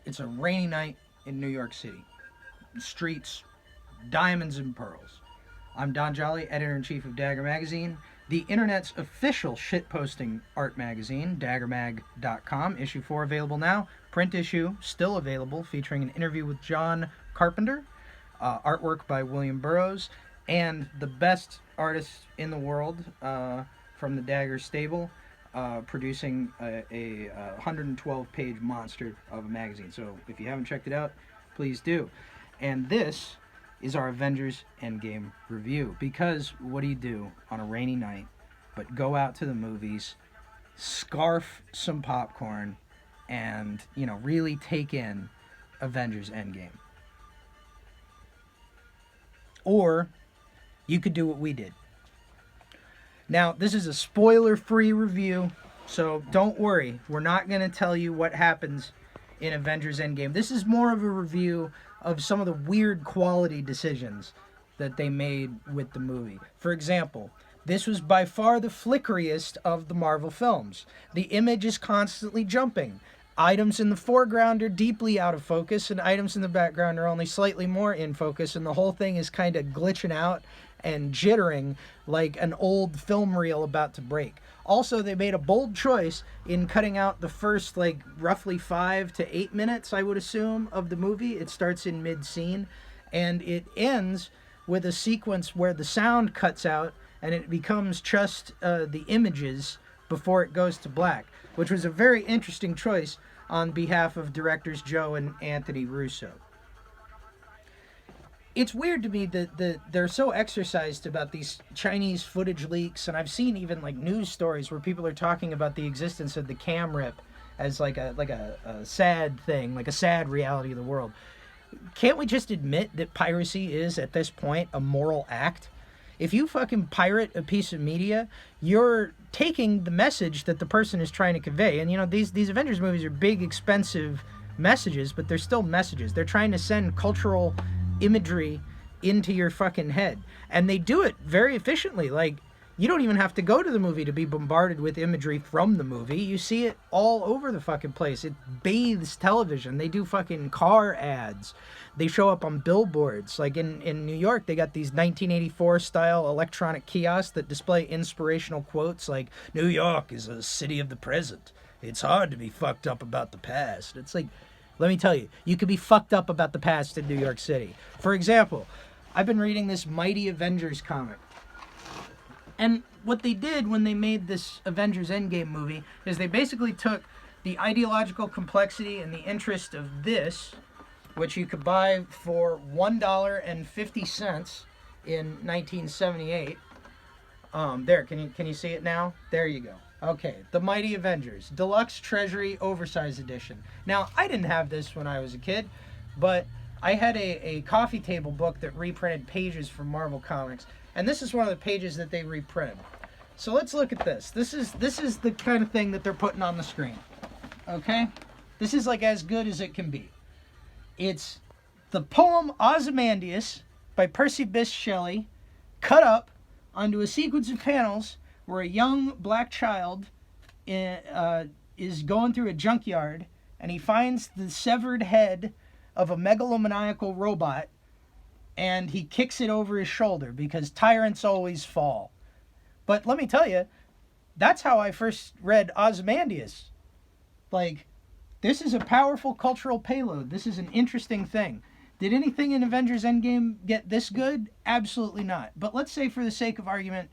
It's a rainy night in New York City. Streets, diamonds and pearls. I'm Don Jolly, editor-in-chief of Dagger Magazine, the internet's official shitposting art magazine, daggermag.com. Issue 4 available now. Print issue still available, featuring an interview with John Carpenter, artwork by William Burroughs, and the best artists in the world from the Dagger stable, producing a 112-page monster of a magazine. So if you haven't checked it out, please do. And this is our Avengers Endgame review. Because what do on a rainy night but go out to the movies, scarf some popcorn, and, really take in Avengers Endgame? Or you could do what we did. Now, this is a spoiler-free review, so don't worry. We're not going to tell you what happens in Avengers Endgame. This is more of a review of some of the weird quality decisions that they made with the movie. For example, this was by far the flickeriest of the Marvel films. The image is constantly jumping. Items in the foreground are deeply out of focus, and items in the background are only slightly more in focus, and the whole thing is kind of glitching out and jittering like an old film reel about to break. Also, they made a bold choice in cutting out the first, roughly 5 to 8 minutes, I would assume, of the movie. It starts in mid-scene, and it ends with a sequence where the sound cuts out, and it becomes just the images before it goes to black, which was a very interesting choice on behalf of directors Joe and Anthony Russo. It's weird to me that they're so exercised about these Chinese footage leaks, and I've seen even news stories where people are talking about the existence of the cam rip as a sad thing, like a sad reality of the world. Can't we just admit that piracy is, at this point, a moral act? If you fucking pirate a piece of media, you're taking the message that the person is trying to convey. And these Avengers movies are big, expensive messages, but they're still messages. They're trying to send cultural imagery into your fucking head, and they do it very efficiently. You don't even have to go to the movie to be bombarded with imagery from the movie. You see it all over the fucking place. It bathes television. They do fucking car ads. They show up on billboards. In New York, they got these 1984 style electronic kiosks that display inspirational quotes like, "New York is a city of the present. It's hard to be fucked up about the past." It's let me tell you, you could be fucked up about the past in New York City. For example, I've been reading this Mighty Avengers comic. And what they did when they made this Avengers Endgame movie is they basically took the ideological complexity and the interest of this, which you could buy for $1.50 in 1978. There, can you see it now? There you go. Okay, The Mighty Avengers, Deluxe Treasury Oversized Edition. Now, I didn't have this when I was a kid, but I had a coffee table book that reprinted pages from Marvel Comics, and this is one of the pages that they reprinted. So let's look at this. This is the kind of thing that they're putting on the screen. Okay? This is as good as it can be. It's the poem Ozymandias by Percy Bysshe Shelley, cut up onto a sequence of panels where a young black child is going through a junkyard, and he finds the severed head of a megalomaniacal robot, and he kicks it over his shoulder because tyrants always fall. But let me tell you, that's how I first read Ozymandias. This is a powerful cultural payload. This is an interesting thing. Did anything in Avengers Endgame get this good? Absolutely not. But let's say, for the sake of argument,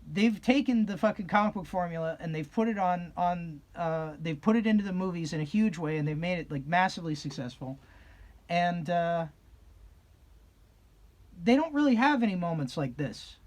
they've taken the fucking comic book formula and they've put it they've put it into the movies in a huge way, and they've made it massively successful. And they don't really have any moments like this.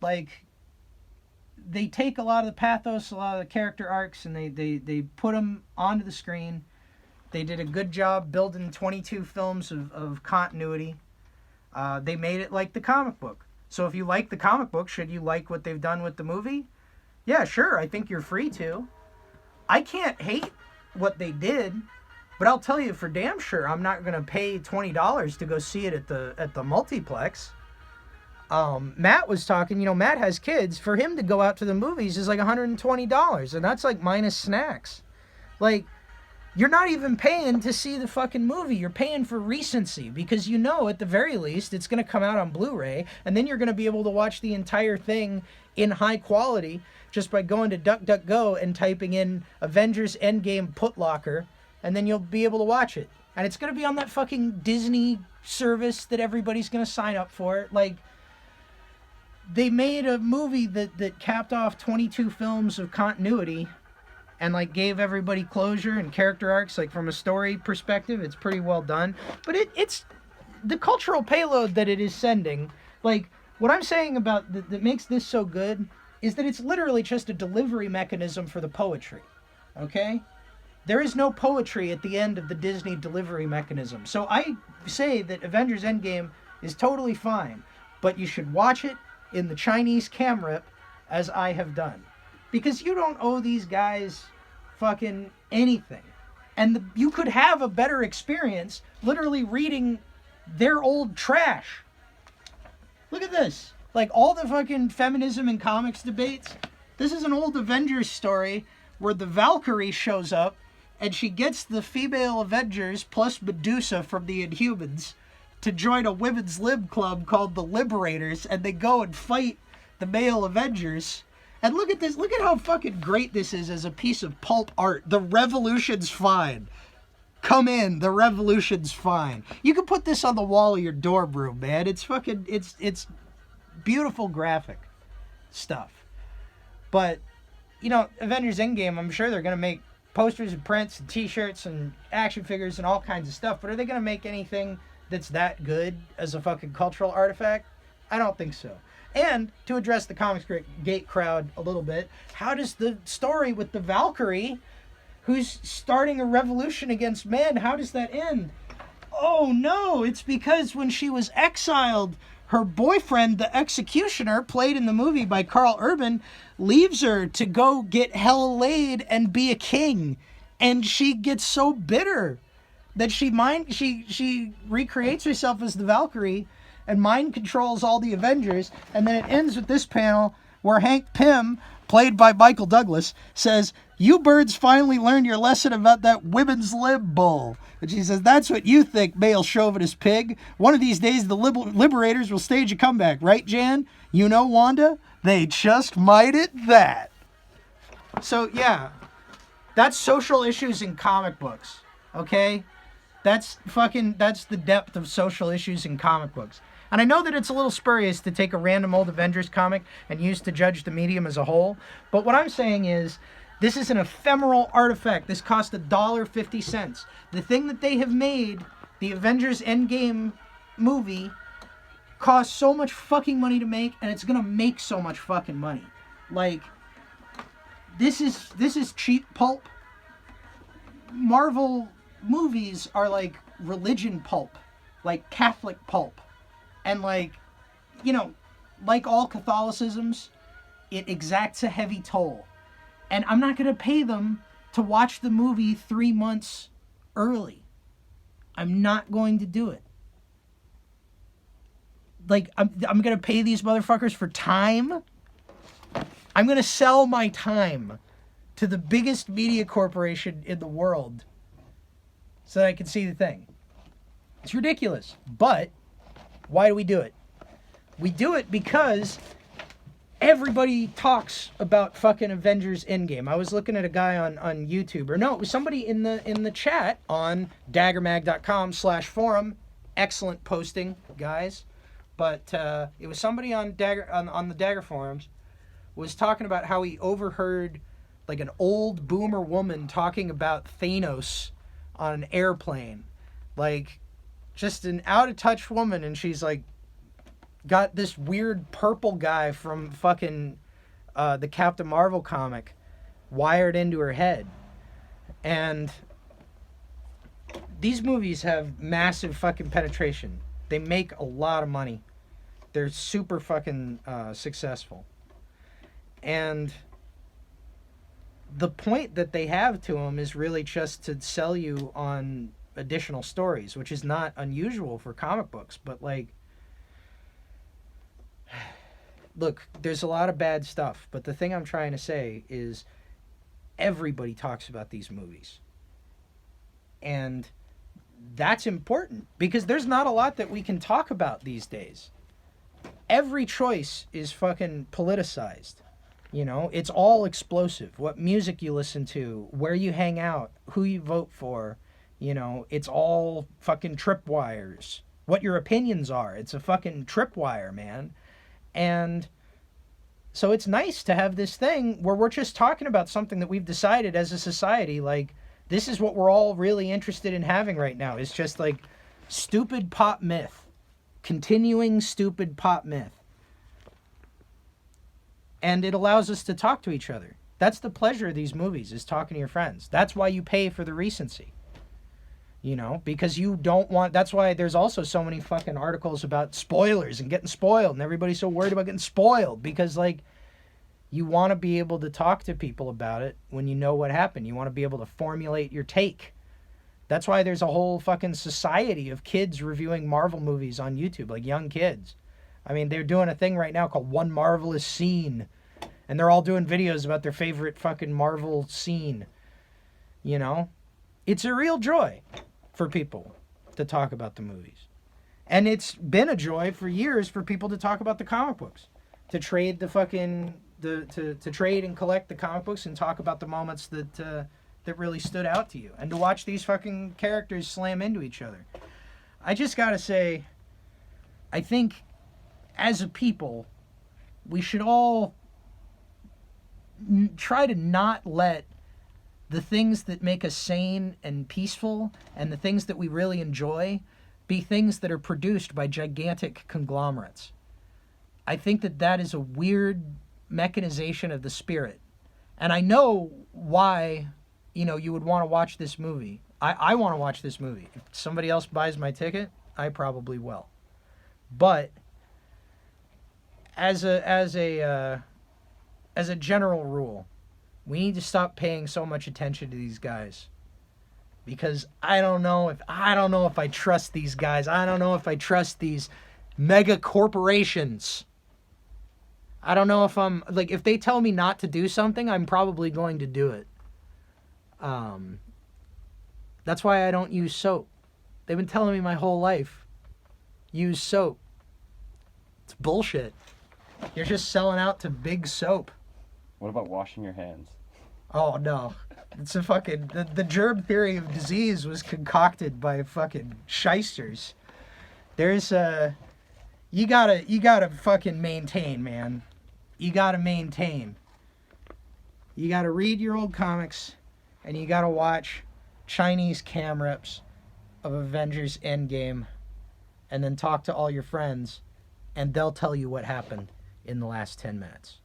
They take a lot of the pathos, a lot of the character arcs, and they put them onto the screen. They did a good job building 22 films of continuity. They made it like the comic book. So if you like the comic book, should you like what they've done with the movie? Yeah, sure, I think you're free to. I can't hate what they did, but I'll tell you for damn sure I'm not going to pay $20 to go see it at the multiplex. Matt was talking, Matt has kids. For him to go out to the movies is $120, and that's minus snacks. you're not even paying to see the fucking movie. You're paying for recency because you know at the very least it's going to come out on Blu-ray, and then you're going to be able to watch the entire thing in high quality just by going to DuckDuckGo and typing in Avengers Endgame Putlocker, and then you'll be able to watch it. And it's going to be on that fucking Disney service that everybody's going to sign up for. Like, they made a movie that capped off 22 films of continuity and like gave everybody closure and character arcs. Like, from a story perspective, it's pretty well done. But it's the cultural payload that it is sending. Like, what I'm saying about that makes this so good is that it's literally just a delivery mechanism for the poetry. Okay? There is no poetry at the end of the Disney delivery mechanism. So I say that Avengers Endgame is totally fine, but you should watch it in the Chinese cam rip as I have done. Because you don't owe these guys fucking anything. And you could have a better experience literally reading their old trash. Look at this. Like, all the fucking feminism and comics debates. This is an old Avengers story where the Valkyrie shows up and she gets the female Avengers plus Medusa from the Inhumans to join a women's lib club called the Liberators, and they go and fight the male Avengers. And look at this. Look at how fucking great this is as a piece of pulp art. The Revolution's fine. Come in. The Revolution's fine. You can put this on the wall of your dorm room, man. It's fucking, it's beautiful graphic stuff. But, you know, Avengers Endgame, I'm sure they're going to make posters and prints and t-shirts and action figures and all kinds of stuff. But are they going to make anything that's that good as a fucking cultural artifact? I don't think so. And to address the Comics Gate crowd a little bit, how does the story with the Valkyrie, who's starting a revolution against men, how does that end? Oh no, it's because when she was exiled, her boyfriend, the Executioner, played in the movie by Carl Urban, leaves her to go get hella laid and be a king. And she gets so bitter that she recreates herself as the Valkyrie and mind controls all the Avengers. And then it ends with this panel where Hank Pym, played by Michael Douglas, says, "You birds finally learned your lesson about that women's lib bull." And she says, "That's what you think, male chauvinist pig. One of these days the Liberators will stage a comeback, right, Jan? You know, Wanda? They just might at that." So, yeah. That's social issues in comic books. Okay? That's the depth of social issues in comic books. And I know that it's a little spurious to take a random old Avengers comic and use to judge the medium as a whole. But what I'm saying is, this is an ephemeral artifact. This cost $1.50. The thing that they have made, the Avengers Endgame movie, cost so much fucking money to make, and it's gonna make so much fucking money. Like, this is cheap pulp. Marvel movies are like religion pulp, like Catholic pulp. And like, you know, like all Catholicisms, it exacts a heavy toll. And I'm not going to pay them to watch the movie 3 months early. I'm not going to do it. Like, I'm going to pay these motherfuckers for time. I'm going to sell my time to the biggest media corporation in the world so that I can see the thing. It's ridiculous. But why do we do it? We do it because everybody talks about fucking Avengers Endgame. I was looking at a guy on YouTube, or no, it was somebody in the chat on daggermag.com/forum. Excellent posting, guys. But it was somebody on the Dagger forums was talking about how he overheard like an old boomer woman talking about Thanos on an airplane. Like, just an out-of-touch woman, and she's like got this weird purple guy from fucking the Captain Marvel comic wired into her head. And these movies have massive fucking penetration. They make a lot of money. They're super fucking successful. And the point that they have to them is really just to sell you on additional stories, which is not unusual for comic books. But like, look, there's a lot of bad stuff, but the thing I'm trying to say is everybody talks about these movies. And that's important because there's not a lot that we can talk about these days. Every choice is fucking politicized. You know, it's all explosive. What music you listen to, where you hang out, who you vote for, you know, it's all fucking tripwires. What your opinions are, it's a fucking tripwire, man. And so it's nice to have this thing where we're just talking about something that we've decided as a society, like, this is what we're all really interested in having right now. It's just like stupid pop myth. Continuing stupid pop myth. And it allows us to talk to each other. That's the pleasure of these movies, is talking to your friends. That's why you pay for the recency. You know, because you don't want... That's why there's also so many fucking articles about spoilers and getting spoiled. And everybody's so worried about getting spoiled. Because, like, you want to be able to talk to people about it when you know what happened. You want to be able to formulate your take. That's why there's a whole fucking society of kids reviewing Marvel movies on YouTube. Like, young kids. I mean, they're doing a thing right now called One Marvelous Scene. And they're all doing videos about their favorite fucking Marvel scene. You know? It's a real joy for people to talk about the movies. And it's been a joy for years for people to talk about the comic books. To trade the fucking... to trade and collect the comic books and talk about the moments that that really stood out to you. And to watch these fucking characters slam into each other. I just gotta say, I think... as a people, we should all try to not let the things that make us sane and peaceful and the things that we really enjoy be things that are produced by gigantic conglomerates. I think that that is a weird mechanization of the spirit. And I know why, you know, you would want to watch this movie. I want to watch this movie. If somebody else buys my ticket, I probably will. But... As a general rule, we need to stop paying so much attention to these guys, because I don't know if I trust these guys. I don't know if I trust these mega corporations. I don't know if I'm like, if they tell me not to do something, I'm probably going to do it. That's why I don't use soap. They've been telling me my whole life, use soap. It's bullshit. You're just selling out to big soap. What about washing your hands? Oh, no. It's a fucking... The germ theory of disease was concocted by fucking shysters. There's a... You gotta fucking maintain, man. You gotta maintain. You gotta read your old comics, and you gotta watch Chinese cam rips of Avengers Endgame, and then talk to all your friends, and they'll tell you what happened in the last 10 minutes.